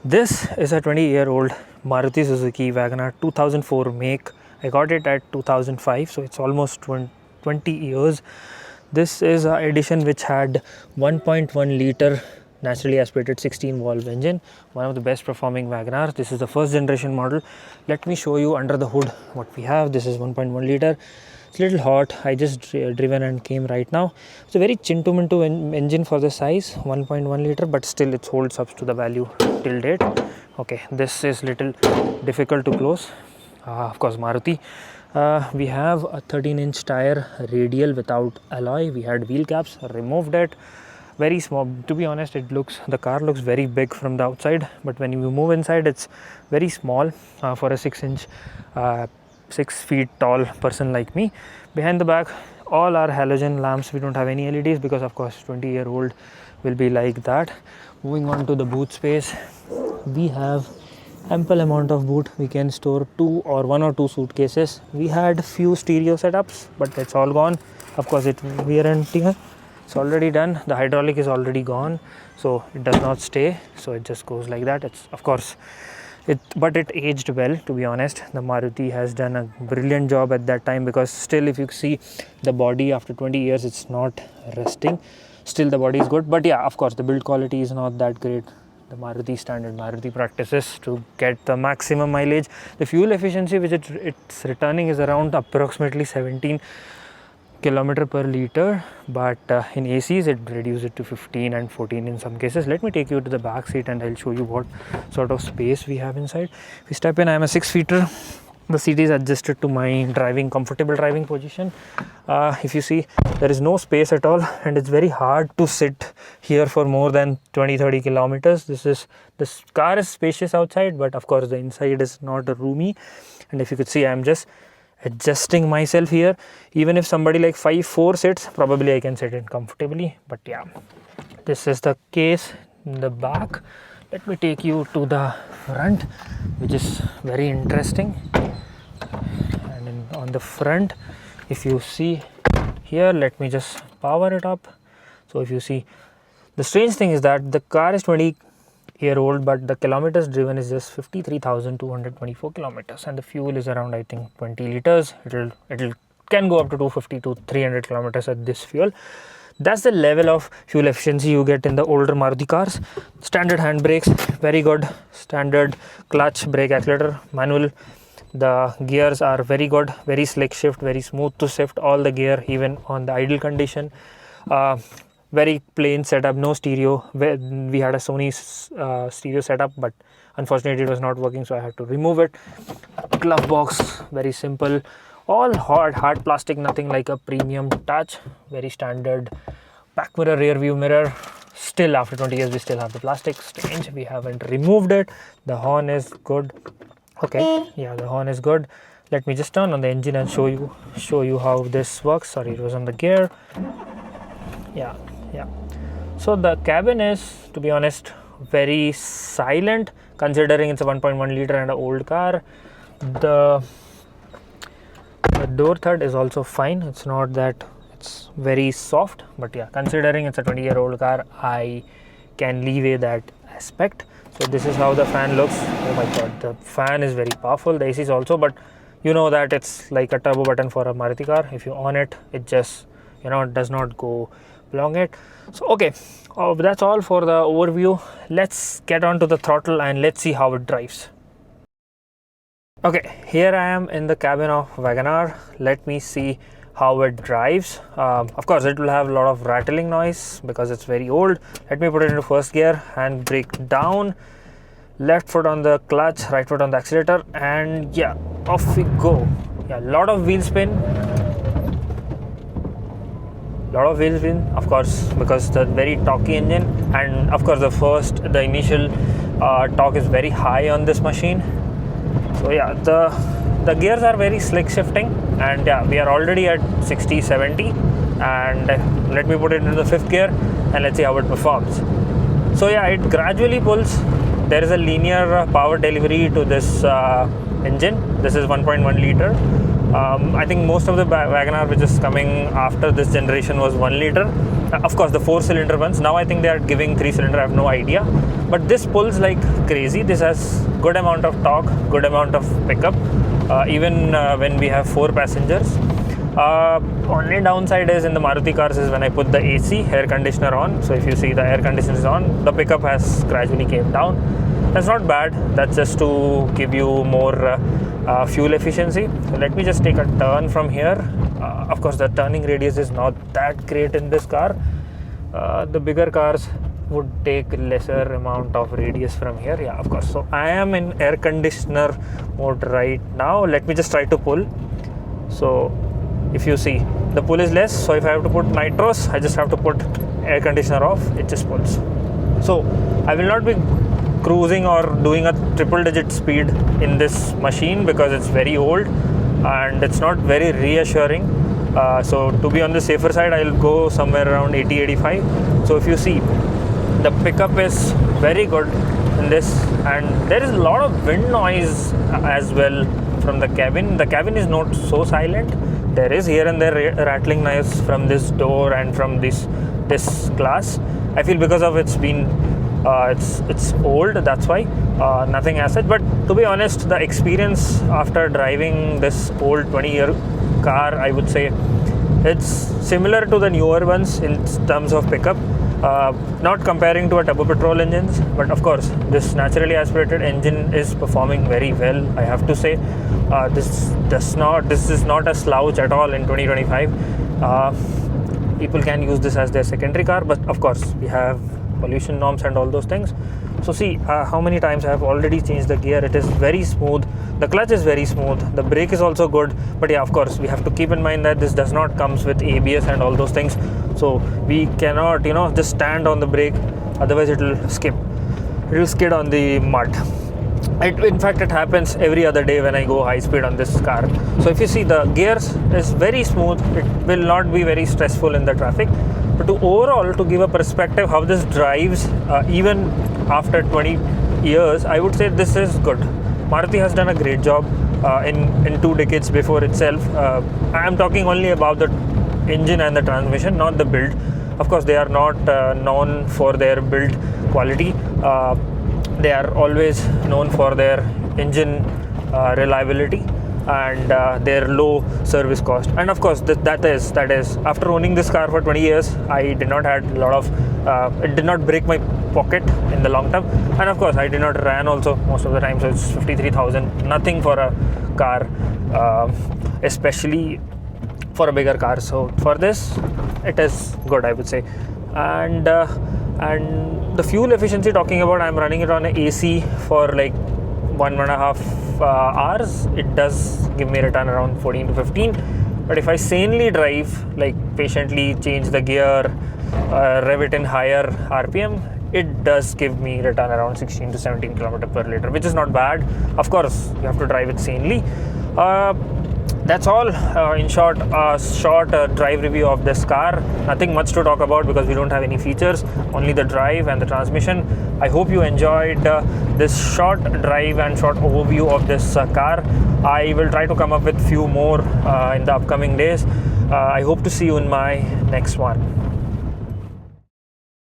This is a 20-year-old Maruti Suzuki WagonR 2004 make. I got it at 2005, so it's almost 20 years. This is an edition which had 1.1 liter naturally aspirated 16 valve engine, one of the best performing WagonRs. This is the first generation model. Let me show you under the hood what we have. This is 1.1 liter. It's a little hot. I just driven and came right now. It's a very chintu mintu engine for the size, 1.1 liter, but still it holds up to the value till date. Okay, this is little difficult to close. Of course, Maruti. We have a 13-inch tire radial without alloy. We had wheel caps, removed it. Very small. To be honest, the car looks very big from the outside, but when you move inside, it's very small for a 6-inch 6 feet tall person like me. Behind the back, all our halogen lamps. We don't have any LEDs because of course 20-year-old will be like that. Moving on to the boot space, we have ample amount of boot. We can store one or two suitcases. We had few stereo setups, but that's all gone. Of course, it's wear and tear. It's already done. The hydraulic is already gone, so it does not stay, so it just goes like that. It's of course but it aged well, to be honest. The Maruti has done a brilliant job at that time, because still if you see the body after 20 years, it's not rusting. Still the body is good, but yeah, of course the build quality is not that great. The Maruti standard Maruti practices to get the maximum mileage. The fuel efficiency which it's returning is around approximately 17 kilometer per liter, but in ACs it reduces it to 15 and 14 in some cases. Let me take you to the back seat and I'll show you what sort of space we have inside. If you step in, I am a 6-feeter. The seat is adjusted to my comfortable driving position. If you see, there is no space at all, and it's very hard to sit here for more than 20-30 kilometers. This car is spacious outside, but of course the inside is not roomy. And if you could see, I'm just adjusting myself here. Even if somebody like 5'4" sits, probably I can sit in comfortably. But yeah, this is the case in the back. Let me take you to the front, which is very interesting. And on the front, if you see here, let me just power it up. So if you see, the strange thing is that the car is 20-year-old, but the kilometers driven is just 53,224 kilometers, and the fuel is around, I think, 20 liters. It can go up to 250 to 300 kilometers at this fuel. That's the level of fuel efficiency you get in the older Maruti cars. Standard handbrakes, very good. Standard clutch, brake, accelerator, manual. The gears are very good, very slick shift, very smooth to shift all the gear, even on the idle condition. Very plain setup, no stereo. We had a Sony stereo setup, but unfortunately it was not working, so I had to remove it. Glove box, very simple. All hard plastic, nothing like a premium touch. Very standard back mirror, rear view mirror. Still after 20 years we still have the plastic. Strange, we haven't removed it. The horn is good. Okay, yeah, the horn is good. Let me just turn on the engine and show you how this works. Sorry, it was on the gear. Yeah. So the cabin is, to be honest, very silent, considering it's a 1.1 liter and an old car. The door third is also fine. It's not that it's very soft, but yeah, considering it's a 20-year-old car, I can leeway that aspect. So this is how the fan looks. Oh my god, the fan is very powerful. The AC is also, but you know that it's like a turbo button for a Maruti car. If you on it, it just it does not go along it. So okay, that's all for the overview. Let's get on to the throttle and let's see how it drives. Okay, here I am in the cabin of WagonR. Let me see how it drives. Of course, it will have a lot of rattling noise because it's very old. Let me put it into first gear, hand brake down, left foot on the clutch, right foot on the accelerator, and yeah, off we go. Yeah, a lot of wheel spin. Of course, because the very torquey engine, and of course the initial torque is very high on this machine. So yeah, the gears are very slick shifting, and yeah, we are already at 60-70, and let me put it into the fifth gear and let's see how it performs. So yeah, it gradually pulls. There is a linear power delivery to this engine. This is 1.1 liter. I think most of the WagonR which is coming after this generation was 1 liter. Of course, the 4-cylinder ones. Now I think they are giving 3-cylinder. I have no idea. But this pulls like crazy. This has good amount of torque, good amount of pickup, even when we have 4 passengers. Only downside is in the Maruti cars is when I put the AC, air conditioner on. So if you see the air conditioner is on, the pickup has gradually came down. That's not bad. That's just to give you more fuel efficiency. So let me just take a turn from here. Of course, the turning radius is not that great in this car. The bigger cars would take lesser amount of radius from here. Yeah, of course. So I am in air conditioner mode right now. Let me just try to pull. So if you see, the pull is less. So if I have to put nitros, I just have to put air conditioner off. It just pulls. So I will not be cruising or doing a triple digit speed in this machine because it's very old and it's not very reassuring. So to be on the safer side, I'll go somewhere around 80-85. So if you see, the pickup is very good in this, and there is a lot of wind noise as well from the cabin. The cabin is not so silent. There is here and there rattling noise from this door and from this glass. I feel because of it's been it's old, that's why nothing as such. But to be honest, the experience after driving this old 20-year car, I would say it's similar to the newer ones in terms of pickup. Not comparing to a turbo petrol engines, but of course this naturally aspirated engine is performing very well, I have to say. This is not a slouch at all in 2025. People can use this as their secondary car, but of course we have pollution norms and all those things. So see how many times I have already changed the gear. It is very smooth. The clutch is very smooth. The brake is also good. But yeah, of course, we have to keep in mind that this does not comes with ABS and all those things. So we cannot, just stand on the brake. Otherwise, it will skip. It will skid on the mud. In fact, it happens every other day when I go high speed on this car. So if you see, the gears is very smooth. It will not be very stressful in the traffic. But to give a perspective how this drives, even after 20 years, I would say this is good. Maruti has done a great job in 2 decades before itself. I am talking only about the engine and the transmission, not the build. Of course, they are not known for their build quality. They are always known for their engine reliability and their low service cost. And of course, that is after owning this car for 20 years, I did not had a lot of it did not break my pocket in the long term, and of course I did not ran also most of the time. So it's 53,000, nothing for a car, especially for a bigger car. So for this, it is good, I would say. And the fuel efficiency, talking about, I'm running it on an AC for like 1.5 hours. It does give me a return around 14 to 15. But if I sanely drive, like patiently change the gear, rev it in higher RPM, it does give me return around 16 to 17 km per liter, which is not bad. Of course, you have to drive it sanely. That's all. In short, a short drive review of this car. Nothing much to talk about because we don't have any features, only the drive and the transmission. I hope you enjoyed this short drive and short overview of this car. I will try to come up with few more in the upcoming days. I hope to see you in my next one.